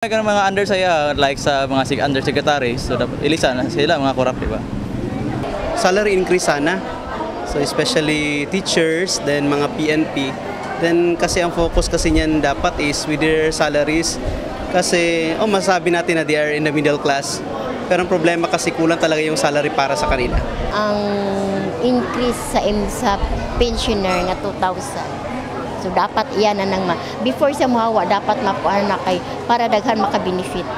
Mga under saya, like sa mga undersecretary, so ilisan sila mga corrupt, di ba? Salary increase sana. So especially teachers, then mga PNP. Then kasi ang focus kasi niyan dapat is with their salaries. Kasi masabi natin na they are in the middle class. Pero ang problema kasi kulang talaga yung salary para sa kanila. Ang increase sa pensioner nga 2,000. So dapat iyan na before sa muhawa dapat mapuan na kay para daghan maka-benefit.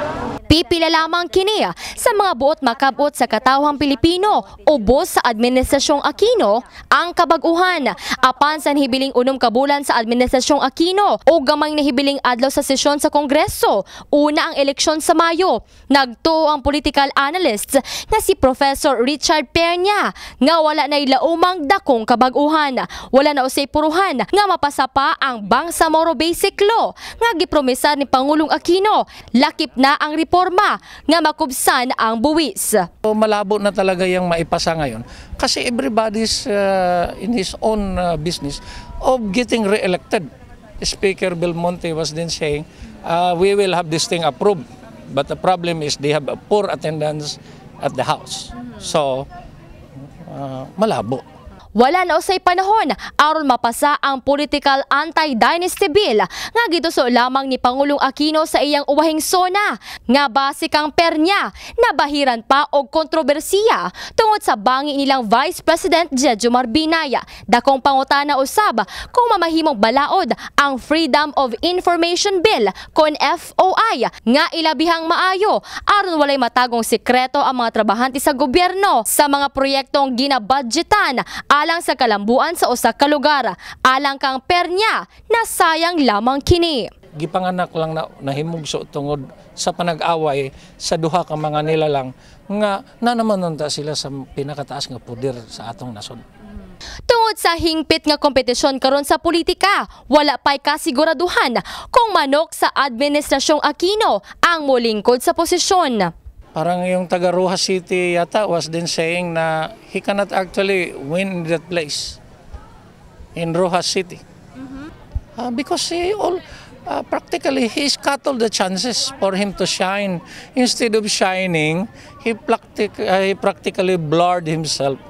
Pipila lamang kini sa mga buot makabot sa katawhang Pilipino ubos sa Administrasyong Aquino ang kabag-uhan. Apan sa hibiling 6 ka bulan sa Administrasyong Aquino o gamay na hibiling adlaw sa sesyon sa Kongreso, una ang eleksyon sa Mayo. Nagtuo ang political analyst na si Professor Richard Pernia nga wala na ilaumang dakong kabag-uhan. Wala na usay puruhan nga mapasa pa ang Bangsamoro Basic Law nga gipromisar ni Pangulong Aquino. Lakip na ang report nga makubsan ang buwis. Malabo na talaga yung maipasa ngayon kasi everybody's in his own business of getting re-elected. Speaker Belmonte was then saying, we will have this thing approved, but the problem is they have a poor attendance at the House. So, malabo. Wala na usay panahon aron mapasa ang political anti-dynasty bill nga gituso lamang ni Pangulong Aquino sa iyang uwahing sona nga base kang Pernia nabahiran pa og kontrobersiya tungod sa bangi nilang Vice President Jejomar Binaya. Dakong pangutana usab kung mamahimong balaod ang Freedom of Information Bill kon FOI nga ilabihang maayo aron walay matagong sekreto ang mga trabahante sa gobyerno sa mga proyektong ginabudgetan alang sa kalambuan sa usa ka lugar. Alang kang Pernia na sayang lamang kini. Gipanganak lang na nahimugso tungod sa panag-away sa duha ka mga nilalang nga nanamanunta sila sa pinakataas nga poder sa atong nasod. Tungod sa hingpit nga kompetisyon karon sa politika, wala pa'y kasiguraduhan kung manok sa Administrasyong Aquino ang molingkod sa posisyon. Parang yung taga Rojas City yata was then saying na he cannot actually win in that place in Rojas City. Because practically he's cut all the chances for him to shine. Instead of shining, he practically blurred himself.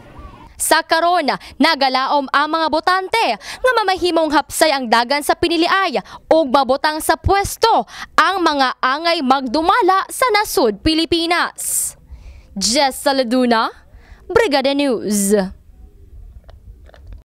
Sa karon, nagalaom ang mga botante nga mamahimong hapsay ang dagan sa piniliay ug mabotang sa pwesto ang mga angay magdumala sa nasud Pilipinas. Jess Saladuna, Brigada News.